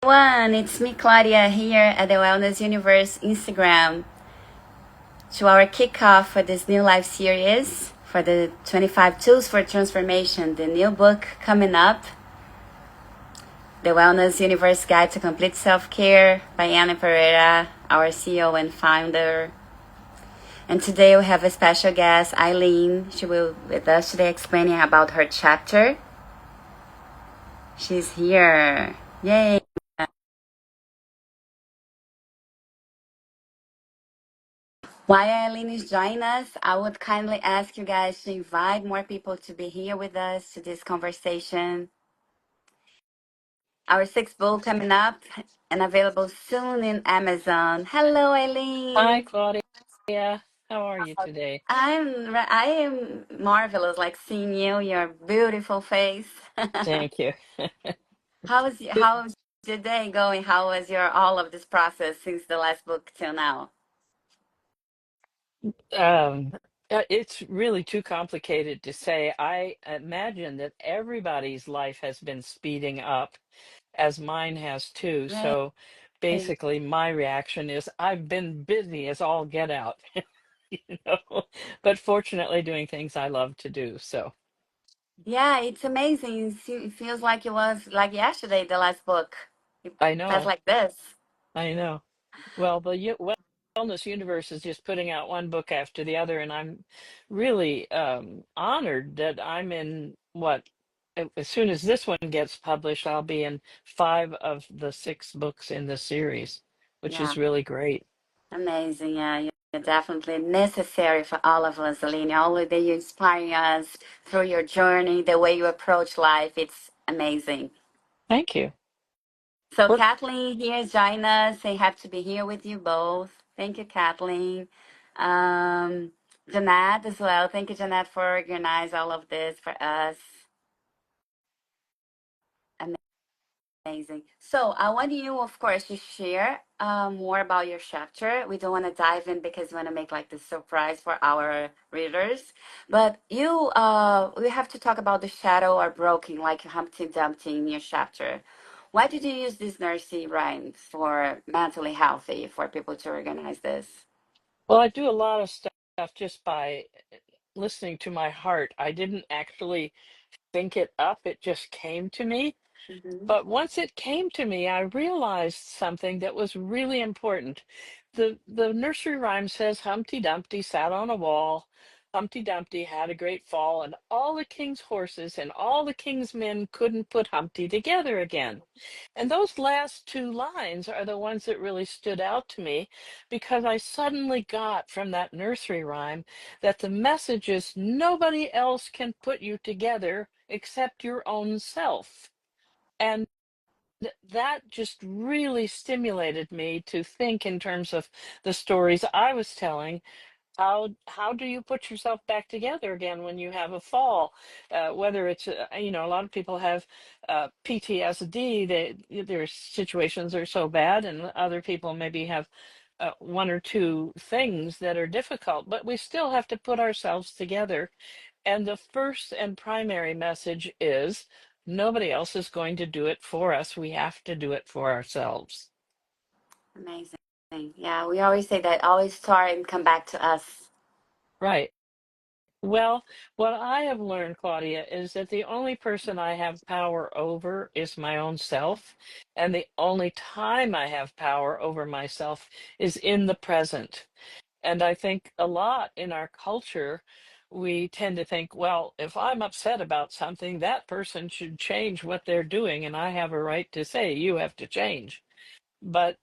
Everyone, it's me, Claudia, here at the Wellness Universe Instagram to our kickoff for this new live series for the 25 Tools for Transformation, the new book coming up, The Wellness Universe Guide to Complete Self-Care by Anna Pereira, our CEO and founder. And today we have a special guest, Ilene. She will be with us today explaining about her chapter. She's here. Yay! While Eileen is joining us, I would kindly ask you guys to invite more people to be here with us to this conversation. Our sixth book coming up and available soon in Amazon. Hello, Hi, Eileen. Claudia. How are you today? I am marvelous, like seeing your beautiful face. Thank you. How was your day going? How was your all of this process since the last book till now? Um, it's really too complicated to say. I imagine that everybody's life has been speeding up, as mine has too. Right. So basically, my reaction is I've been busy as all get out, you know, but fortunately doing things I love to do. So Yeah, it's amazing. It feels like it was like yesterday, the last book. It I felt know, like this. I know. Well, the Wellness Universe is just putting out one book after the other, and I'm really honored that I'm in as soon as this one gets published, I'll be in five of the six books in the series, which Yeah, is really great. amazing. Yeah, you're definitely necessary for all of us, Aline. All the way you inspire us through your journey, the way you approach life. It's amazing. Thank you. So We're Kathleen here is joining us. They have to be here with you both. Thank you, Kathleen. Um, Jeanette as well. Thank you, Jeanette, for organizing all of this for us. Amazing. So I want you, of course, to share more about your chapter. We don't want to dive in because we want to make like the surprise for our readers. But we have to talk about the shadow or broken, like Humpty Dumpty in your chapter. Why did you use this nursery rhyme for mentally healthy for people to organize this? well, I do a lot of stuff just by listening to my heart. I didn't actually think it up, it just came to me. Hmm. But once it came to me, I realized something that was really important. The nursery rhyme says Humpty Dumpty sat on a wall. Humpty Dumpty had a great fall, and all the king's horses and all the king's men couldn't put Humpty together again. And those last two lines are the ones that really stood out to me because I suddenly got from that nursery rhyme that the message is nobody else can put you together except your own self. And that just really stimulated me to think in terms of the stories I was telling. How do you put yourself back together again when you have a fall? Whether it's a lot of people have PTSD. Their situations are so bad, and other people maybe have one or two things that are difficult. But we still have to put ourselves together, and the first and primary message is nobody else is going to do it for us. We have to do it for ourselves. Amazing. Yeah, we always say that always start and come back to us. Right. Well, what I have learned, Claudia, is that the only person I have power over is my own self. And the only time I have power over myself is in the present. And I think a lot in our culture, we tend to think, well, if I'm upset about something, that person should change what they're doing. And I have a right to say, you have to change. But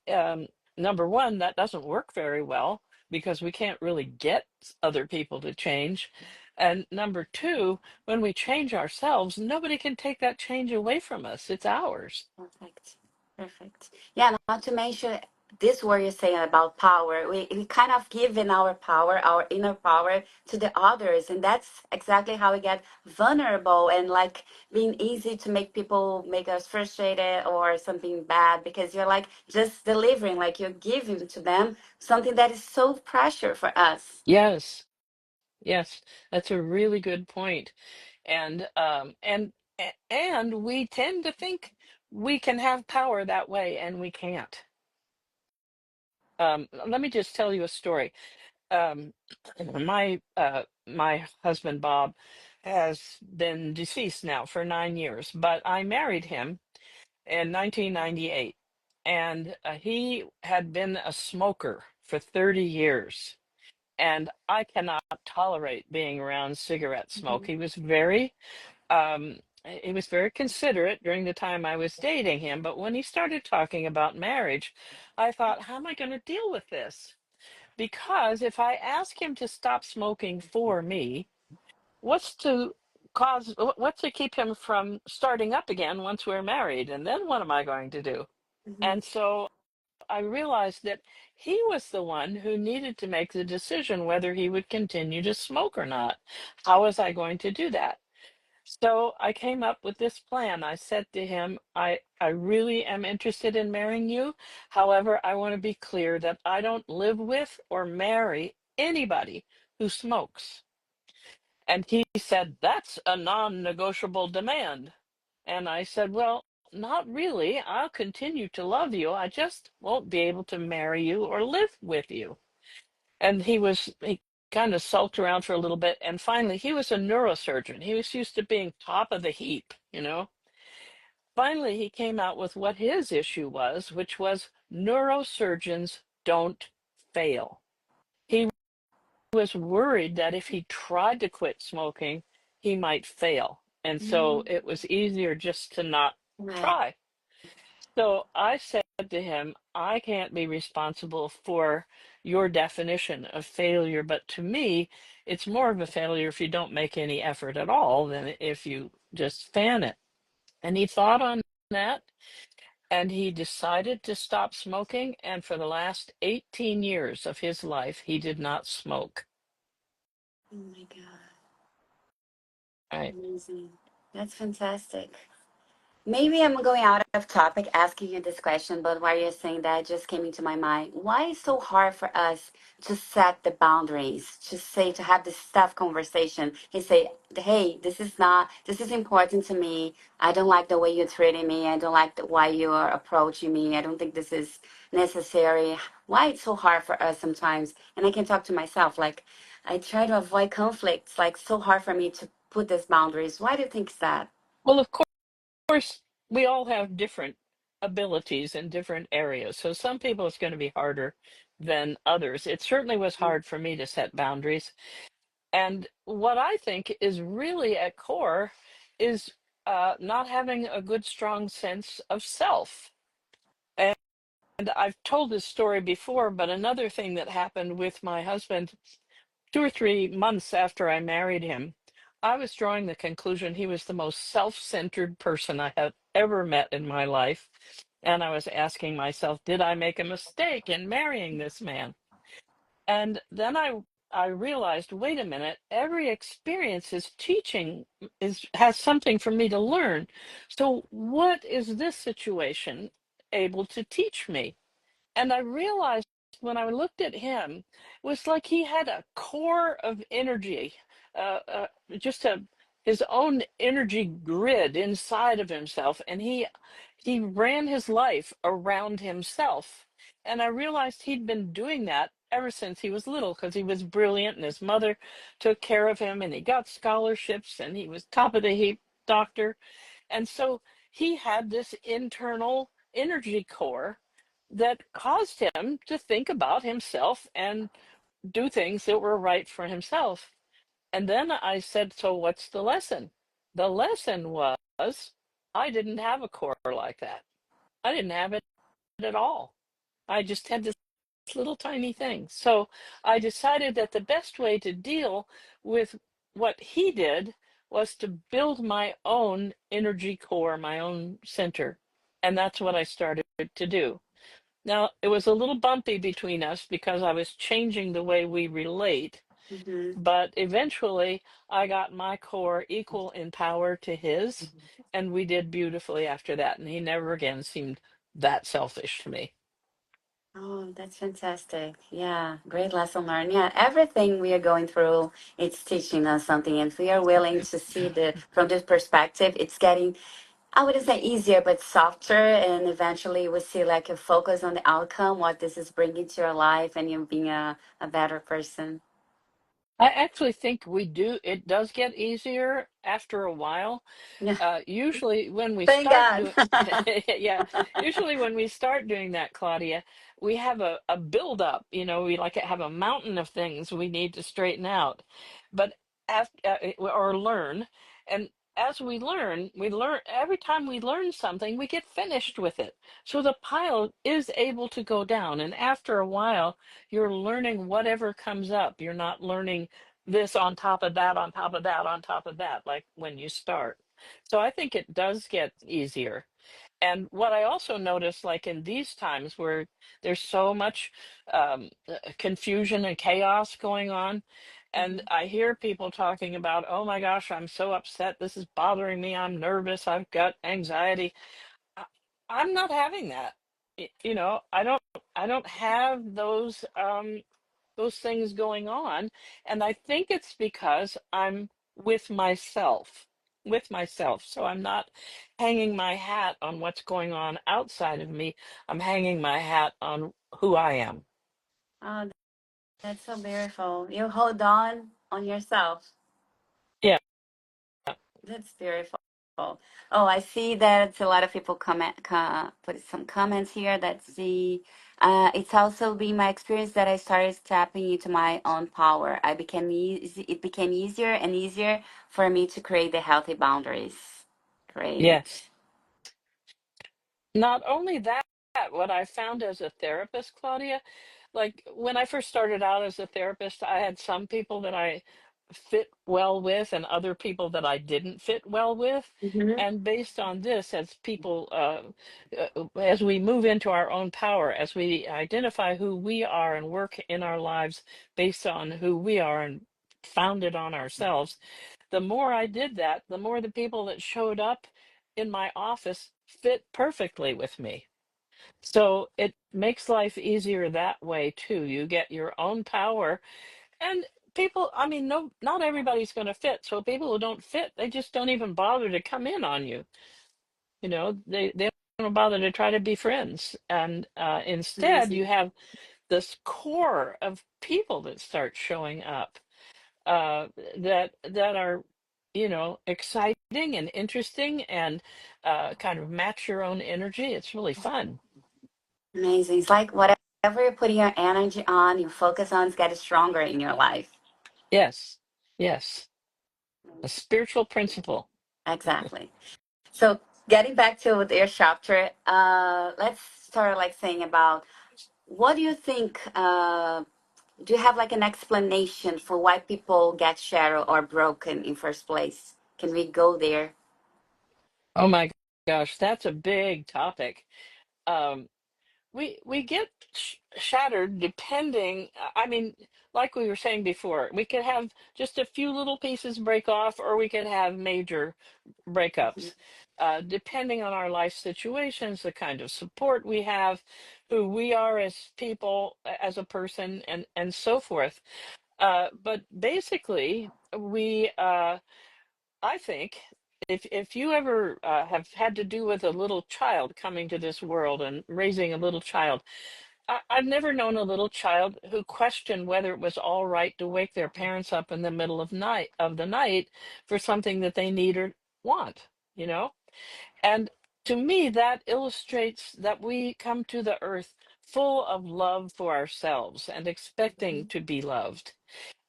number one, that doesn't work very well because we can't really get other people to change. And number two, when we change ourselves, nobody can take that change away from us. It's ours. Perfect. Perfect. Yeah, not to mention this word you're saying about power. We kind of given our power, our inner power to the others. And that's exactly how we get vulnerable and like being easy to make people make us frustrated or something bad because you're like just delivering, like you're giving to them something that is so pressure for us. Yes, yes, that's a really good point. And we tend to think we can have power that way and we can't. Let me just tell you a story. Um, my husband Bob has been deceased now for 9 years, but I married him in 1998, and he had been a smoker for 30 years, and I cannot tolerate being around cigarette smoke. Mhm. He was very considerate during the time I was dating him, but when he started talking about marriage, I thought, how am I going to deal with this? Because if I ask him to stop smoking for me, what's to what's to keep him from starting up again once we're married? And then what am I going to do? Mhm. And so I realized that he was the one who needed to make the decision whether he would continue to smoke or not. How was I going to do that? So I came up with this plan. I said to him, I really am interested in marrying you. However, I want to be clear that I don't live with or marry anybody who smokes. And he said, that's a non-negotiable demand. And I said, well, not really. I'll continue to love you. I just won't be able to marry you or live with you. And he kind of sulked around for a little bit. And finally, he was a neurosurgeon. He was used to being top of the heap, you know. Finally, he came out with what his issue was, which was neurosurgeons don't fail. He was worried that if he tried to quit smoking, he might fail. And so Mhm. it was easier just to not Right. try. So I said to him, I can't be responsible for your definition of failure, but to me, it's more of a failure if you don't make any effort at all than if you just fan it. And he thought on that and he decided to stop smoking. And for the last 18 years of his life, he did not smoke. Oh my God. Right. Amazing. That's fantastic. Maybe I'm going out of topic asking you this question, but while you're saying that, it just came into my mind. Why is so hard for us to set the boundaries, to say, to have this tough conversation? He say, hey, this is important to me. I don't like the way you're treating me. I don't like the why you are approaching me. I don't think this is necessary. Why it's so hard for us sometimes? And I can talk to myself, like, I try to avoid conflicts, like, so hard for me to put these boundaries. Why do you think it's that? Well, of course, we all have different abilities in different areas. So some people it's going to be harder than others. It certainly was hard for me to set boundaries. And what I think is really at core is not having a good, strong sense of self. And I've told this story before, but another thing that happened with my husband 2 or 3 months after I married him, I was drawing the conclusion he was the most self-centered person I had ever met in my life. And I was asking myself, did I make a mistake in marrying this man? And then I realized, wait a minute, every experience is teaching is has something for me to learn. So what is this situation able to teach me? And I realized when I looked at him, it was like he had a core of energy, uh, uh, just his own energy grid inside of himself, and he ran his life around himself. And I realized he'd been doing that ever since he was little because he was brilliant, and his mother took care of him, and he got scholarships, and he was top of the heap doctor. And so he had this internal energy core that caused him to think about himself and do things that were right for himself. And then I said, so what's the lesson? The lesson was I didn't have a core like that. I didn't have it at all. I just had this little tiny thing. So I decided that the best way to deal with what he did was to build my own energy core, my own center. And that's what I started to do. Now, it was a little bumpy between us because I was changing the way we relate, Mhm. but eventually I got my core equal in power to his, and we did beautifully after that. And he never again seemed that selfish to me. Oh, that's fantastic. Yeah, great lesson learned. Yeah, everything we are going through, it's teaching us something. And if we are willing to see the from this perspective, it's getting I wouldn't say easier, but softer, and eventually we see like a focus on the outcome, what this is bringing to your life, and you being a better person. I actually think we do. It does get easier after a while. Yeah, Usually when we thank start God. doing, yeah, usually when we start doing that, Claudia, we have a build up, we like have a mountain of things we need to straighten out, but after, or learn. And as we learn every time we learn something, we get finished with it. So the pile is able to go down. And after a while, you're learning whatever comes up. You're not learning this on top of that, on top of that, on top of that, like when you start. So I think it does get easier. And what I also notice, like in these times where there's so much confusion and chaos going on, and Mhm. I hear people talking about, oh my gosh, I'm so upset. This is bothering me. I'm nervous. I've got anxiety. I, I'm not having that. I don't have those things going on. And I think it's because I'm with myself, with myself. So I'm not hanging my hat on what's going on outside of me. I'm hanging my hat on who I am. Oh, that's so beautiful. You hold on yourself. Yeah. That's beautiful. Oh, I see that a lot of people put some comments here. That's the it's also been my experience that I started tapping into my own power. It became easier and easier for me to create the healthy boundaries. Yes. Great. Not only that, what I found as a therapist, Claudia, like when I first started out as a therapist, I had some people that I fit well with and other people that I didn't fit well with. Mm-hmm. And based on this, as people, as we move into our own power, as we identify who we are and work in our lives based on who we are and founded on ourselves, the more I did that, the more the people that showed up in my office fit perfectly with me. So it makes life easier that way too. You get your own power and people, I mean, no, not everybody's going to fit. So people who don't fit, they just don't even bother to come in on you. They don't bother to try to be friends. And instead, you Amazing. have this core of people that start showing up that are exciting and interesting and kind of match your own energy. It's really fun. Amazing. It's like whatever you're putting your energy on, you focus on, is getting stronger in your life. Yes, yes, a spiritual principle. Exactly. So getting back to your chapter, let's start like saying about what do you think? Do you have like an explanation for why people get shattered or broken in first place? Can we go there? Oh my gosh, that's a big topic. um we get shattered depending, I mean, like we were saying before, we could have just a few little pieces break off or we could have major breakups, depending on our life situations, the kind of support we have, who we are as people, as a person, and so forth. But basically, I think if you ever have had to do with a little child coming to this world and raising a little child, I've never known a little child who questioned whether it was all right to wake their parents up in the middle of the night for something that they need or want, you know? And to me, that illustrates that we come to the earth full of love for ourselves and expecting Mhm. to be loved.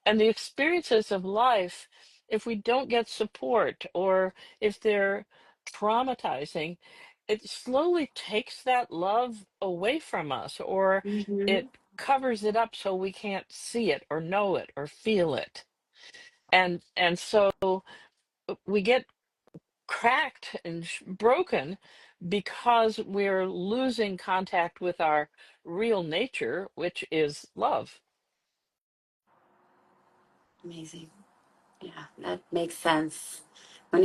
And the experiences of life, if we don't get support or if they're traumatizing, it slowly takes that love away from us, or Mhm. it covers it up so we can't see it or know it or feel it. And so we get cracked and broken because we're losing contact with our real nature, which is love. Amazing. Yeah, that makes sense.